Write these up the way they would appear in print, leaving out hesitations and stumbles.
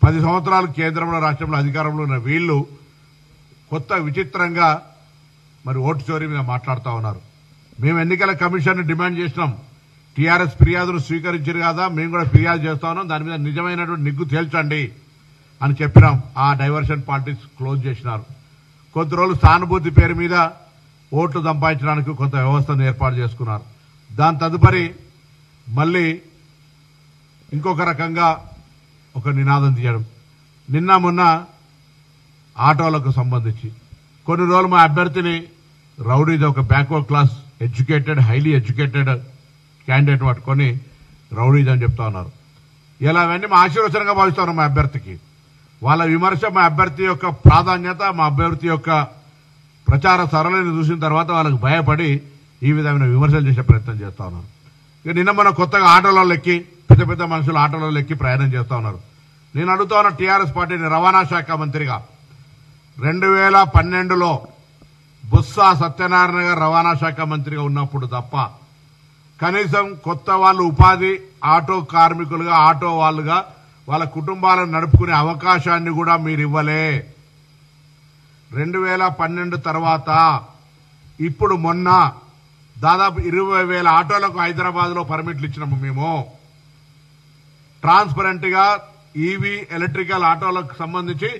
10 సంవత్సరాలు కేంద్రంలో రాష్ట్రంలో అధికారంలో ఉన్న వీళ్ళు కొత్త విచిత్రంగా మరి ఓటు చోరీ మీద మాట్లాడుతూ ఉన్నారు. మేము ఎన్నికల కమిషన్ డిమాండ్ చేసినాం. టీఆర్ఎస్ ఫిర్యాదును స్వీకరించారు కదా, మేము కూడా ఫిర్యాదు చేస్తా ఉన్నాం, దాని మీద నిజమైనటువంటి నిగ్గు తేల్చండి అని చెప్పినాం. ఆ డైవర్షన్ పాలిటిక్స్ క్లోజ్ చేసినారు. కొద్ది రోజులు సానుభూతి పేరు మీద ఓట్లు సంపాదించడానికి కొంత వ్యవస్థను ఏర్పాటు చేసుకున్నారు. దాని తదుపరి మళ్ళీ ఇంకొక రకంగా ఒక నినాదం తీయడం. నిన్న మొన్న ఆటోలకు సంబంధించి కొన్ని రోజులు మా అభ్యర్థిని రౌడీది ఒక backward class educated highly educated candidate పట్టుకొని రౌడీది అని చెప్తా ఉన్నారు. ఇలా అవన్నీ మా ఆశీర్వచనంగా భావిస్తా ఉన్నాం. మా అభ్యర్థికి వాళ్ళ విమర్శ మా అభ్యర్థి యొక్క ప్రాధాన్యత, మా అభ్యర్థి యొక్క ప్రచార సరళిని చూసిన తర్వాత వాళ్ళకు భయపడి ఈ విధమైన విమర్శలు చేసే ప్రయత్నం చేస్తా ఉన్నారు. ఇక నిన్న మన కొత్తగా ఆటోలలో ఎక్కి పెద్ద పెద్ద మనుషులు ఆటోలలో ఎక్కి ప్రయాణం చేస్తా ఉన్నారు. నేను అడుగుతా ఉన్న టీఆర్ఎస్ పార్టీని రవాణా శాఖ మంత్రిగా 2012లో బొత్స సత్యనారాయణ గారు రవాణా శాఖ మంత్రిగా ఉన్నప్పుడు తప్ప కనీసం కొత్త వాళ్ళు ఉపాధి ఆటో కార్మికులుగా ఆటో వాళ్ళుగా వాళ్ళ కుటుంబాలను నడుపుకునే అవకాశాన్ని కూడా మీరు ఇవ్వలే. 2012 తర్వాత ఇప్పుడు మొన్న దాదాపు 20,000 ఆటోలకు హైదరాబాద్ లో పర్మిట్లు ఇచ్చినాము. మేము ట్రాన్స్పరెంట్ గా ఈవీ ఎలక్ట్రికల్ ఆటోలకు సంబంధించి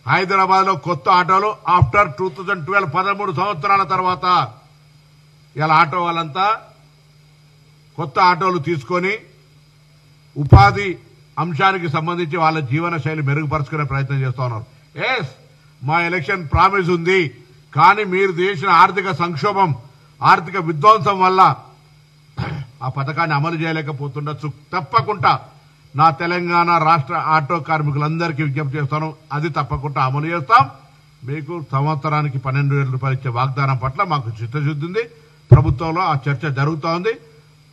హైదరాబాద్ లో కొత్త ఆటోలు ఆఫ్టర్ 2012 13 సంవత్సరాల తర్వాత ఇలా ఆటో వాళ్ళంతా కొత్త ఆటోలు తీసుకొని ఉపాధి అంశానికి సంబంధించి వాళ్ళ జీవన శైలి మెరుగుపరుచుకునే ప్రయత్నం చేస్తా ఉన్నారు. ఎస్, మా ఎలక్షన్ ప్రామిస్ ఉంది, కానీ మీరు చేసిన ఆర్థిక సంక్షోభం ఆర్థిక విధ్వంసం వల్ల ఆ పథకాన్ని అమలు చేయలేకపోతుండొచ్చు. తప్పకుండా నా తెలంగాణ రాష్ట్ర ఆటో కార్మికులందరికీ విజ్ఞప్తి చేస్తాను, అది తప్పకుండా అమలు చేస్తాం. మీకు సంవత్సరానికి 12,000 రూపాయలు ఇచ్చే వాగ్దానం పట్ల మాకు చిత్తశుద్ధి ఉంది. ప్రభుత్వంలో ఆ చర్చ జరుగుతూ ఉంది.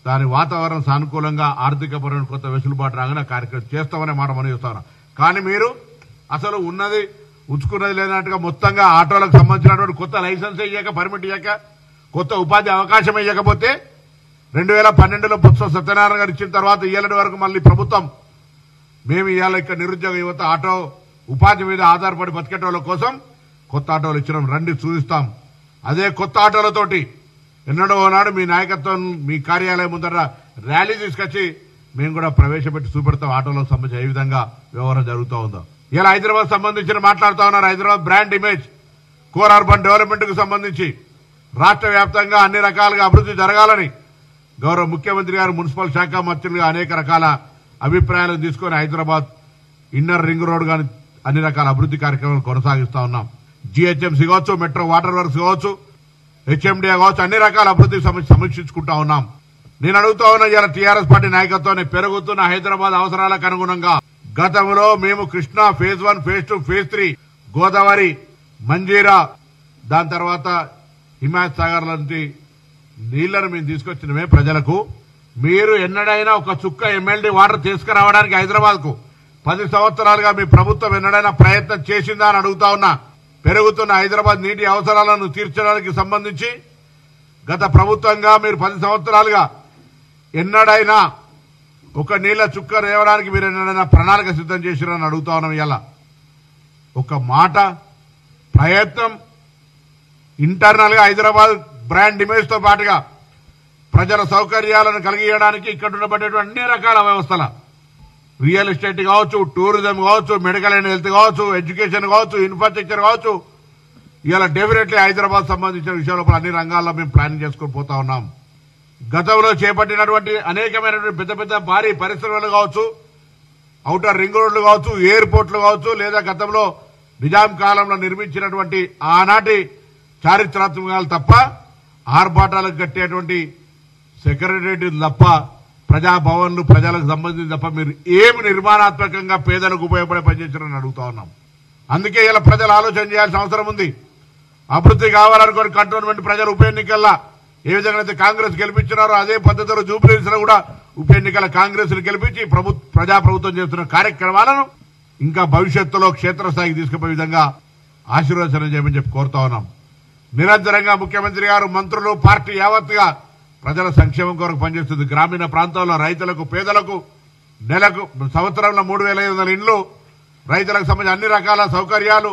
దాని వాతావరణం సానుకూలంగా ఆర్థికపరమైన కొత్త వెసులుబాటు రాగానే కార్యక్రమం చేస్తామనే మాట మనం చేస్తాను. కానీ మీరు అసలు ఉన్నది ఉంచుకున్నది లేనట్టుగా మొత్తంగా ఆటోలకు సంబంధించినటువంటి కొత్త లైసెన్స్ ఇయ్యక, పర్మిట్ ఇయ్యక, కొత్త ఉపాధి అవకాశం ఇవ్వకపోతే 2012లో బొత్స సత్యనారాయణ గారు ఇచ్చిన తర్వాత ఇయ్యాలటి వరకు మళ్ళీ ప్రభుత్వం మేము ఇవాళ ఇక్కడ నిరుద్యోగ యువత ఆటో ఉపాధి మీద ఆధారపడి బతికేటోళ్ళ కోసం కొత్త ఆటోలు ఇచ్చినాం. రండి చూపిస్తాం. అదే కొత్త ఆటోలతోటి ఎన్నడో నాడు మీ నాయకత్వం మీ కార్యాలయం ముందర ర్యాలీ తీసుకొచ్చి మేము కూడా ప్రవేశపెట్టి చూపెడతాం ఆటోలకు సంబంధించి ఏ విధంగా వ్యవహారం జరుగుతూ ఉందో. ఇలా హైదరాబాద్ సంబంధించిన మాట్లాడుతూ ఉన్నారు. Hyderabad brand image, core urban development కు సంబంధించి రాష్ట్ర వ్యాప్తంగా అన్ని రకాలుగా అభివృద్ధి జరగాలని గౌరవ ముఖ్యమంత్రి గారు మున్సిపల్ శాఖ మంత్రులుగా అనేక రకాల అభిప్రాయాలను తీసుకుని హైదరాబాద్ ఇన్నర్ రింగ్ రోడ్ గాని అన్ని రకాల అభివృద్ధి కార్యక్రమాలు కొనసాగిస్తా ఉన్నాం. జీహెచ్ఎంసీ కావచ్చు, మెట్రో వాటర్ వర్క్స్ కావచ్చు, హెచ్ఎండిఏ కావచ్చు, అన్ని రకాల అభివృద్ధి సమీక్షించుకుంటా ఉన్నాం. నేను అడుగుతా ఉన్నా, ఇలా టీఆర్ఎస్ పార్టీ నాయకత్వాన్ని పెరుగుతున్న హైదరాబాద్ అవసరాలకు అనుగుణంగా గతంలో మేము Krishna phase 1, phase 2, phase 3, Godavari, Manjira, దాని తర్వాత హిమాయత్ సాగర్ లాంటి నీళ్లను మేము తీసుకొచ్చినమే ప్రజలకు. మీరు ఎన్నడైనా ఒక చుక్క ఎమ్మెల్డీ వాటర్ తీసుకురావడానికి హైదరాబాద్ కు 10 సంవత్సరాలుగా మీ ప్రభుత్వం ఎన్నడైనా ప్రయత్నం చేసిందా అని అడుగుతా ఉన్నా. పెరుగుతున్న హైదరాబాద్ నీటి అవసరాలను తీర్చడానికి సంబంధించి గత ప్రభుత్వంగా మీరు 10 సంవత్సరాలుగా ఎన్నడైనా ఒక నీళ్ల చుక్క రేవడానికి మీరు ఎన్నడైనా ప్రణాళిక సిద్ధం చేసిరని అడుగుతా ఉన్నాం. ఇలా ఒక మాట ప్రయత్నం ఇంటర్నల్ గా హైదరాబాద్ బ్రాండ్ ఇమేజ్ తో పాటుగా ప్రజల సౌకర్యాలను కలిగియడానికి ఇక్కడ ఉండబడేటువంటి అన్ని రకాల వ్యవస్థల, రియల్ ఎస్టేట్ కావచ్చు, టూరిజం కావచ్చు, మెడికల్ అండ్ హెల్త్ కావచ్చు, ఎడ్యుకేషన్ కావచ్చు, ఇన్ఫ్రాస్ట్రక్చర్ కావచ్చు, ఇలా డెఫినెట్లీ హైదరాబాద్ సంబంధించిన విషయాల అన్ని రంగాల్లో మేము ప్లానింగ్ చేసుకుని పోతా ఉన్నాం. గతంలో చేపట్టినటువంటి అనేకమైనటువంటి పెద్ద పెద్ద భారీ పరిశ్రమలు కావచ్చు, ఔటర్ రింగ్ రోడ్లు కావచ్చు, ఎయిర్పోర్ట్లు కావచ్చు, లేదా గతంలో నిజాం కాలంలో నిర్మించినటువంటి ఆనాటి చారిత్రాత్మకాలు తప్ప ఆర్భాటాలకు కట్టేటువంటి సెక్రటరీ తప్ప ప్రజాభవన్లు ప్రజలకు సంబంధించి తప్ప మీరు ఏమి నిర్మాణాత్మకంగా పేదలకు ఉపయోగపడే పనిచేశారని అడుగుతా ఉన్నాం. అందుకే ఇలా ప్రజలు ఆలోచన చేయాల్సిన అవసరం ఉంది. అభివృద్ధి కావాలనుకుని కంటోన్మెంట్ ప్రజలు ఉప ఎన్నికల్లో ఏ విధంగా అయితే కాంగ్రెస్ గెలిపించినారో అదే పద్ధతిలో జూబ్లీహిల్స్ లో కూడా ఉప ఎన్నికల కాంగ్రెస్ ను గెలిపించి ప్రజాప్రభుత్వం చేస్తున్న కార్యక్రమాలను ఇంకా భవిష్యత్తులో క్షేత్రస్థాయికి తీసుకుపోయే విధంగా ఆశీర్వచనం చేయమని చెప్పి కోరుతా ఉన్నాం. నిరంతరంగా ముఖ్యమంత్రి గారు, మంత్రులు, పార్టీ యావత్తుగా ప్రజల సంక్షేమం కొరకు పనిచేస్తుంది. గ్రామీణ ప్రాంతాల్లో రైతులకు, పేదలకు నెలకు సంవత్సరంలో 3,500 ఇండ్లు రైతులకు సంబంధించిన అన్ని రకాల సౌకర్యాలు,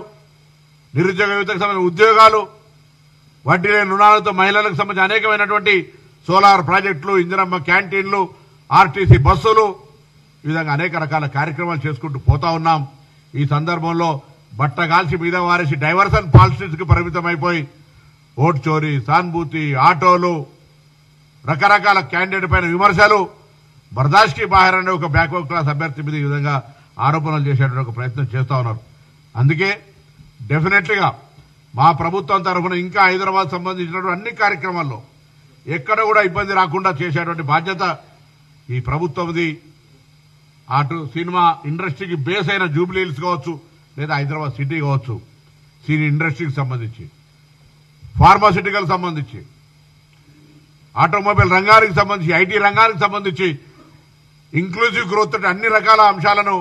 నిరుద్యోగ యువతకు సంబంధించిన ఉద్యోగాలు, వడ్డీ లేని రుణాలతో మహిళలకు సంబంధించిన అనేకమైనటువంటి సోలార్ ప్రాజెక్టులు, ఇందిరమ్మ క్యాంటీన్లు, ఆర్టీసీ బస్సులు, ఈ విధంగా అనేక రకాల కార్యక్రమాలు చేసుకుంటూ పోతా ఉన్నాం. ఈ సందర్భంలో బట్టగాల్చి మీద వారేసి డైవర్షన్ పాలిటిక్స్ కు పరిమితమైపోయి ఓటు చోరీ, సానుభూతి, ఆటోలు, రకరకాల క్యాండిడేట్ పైన విమర్శలు, బర్దాష్కి బాహర్ అనే ఒక బ్యాక్వర్డ్ క్లాస్ అభ్యర్థి మీద ఈ విధంగా ఆరోపణలు చేసేటువంటి ఒక ప్రయత్నం చేస్తా ఉన్నారు. అందుకే డెఫినెట్లీగా మా ప్రభుత్వం తరఫున ఇంకా హైదరాబాద్ సంబంధించినటువంటి అన్ని కార్యక్రమాల్లో ఎక్కడ కూడా ఇబ్బంది రాకుండా చేసేటువంటి బాధ్యత ఈ ప్రభుత్వంది. అటు సినిమా ఇండస్ట్రీకి బేస్ అయిన జూబ్లీ హిల్స్ కావచ్చు, లేదా హైదరాబాద్ సిటీ కావచ్చు, సినీ ఇండస్ట్రీకి సంబంధించి, ఫార్మాసిటికల్ సంబంధించి, ఆటోమొబైల్ రంగానికి సంబంధించి, ఐటీ రంగానికి సంబంధించి ఇంక్లూజివ్ గ్రోత్ అన్ని రకాల అంశాలను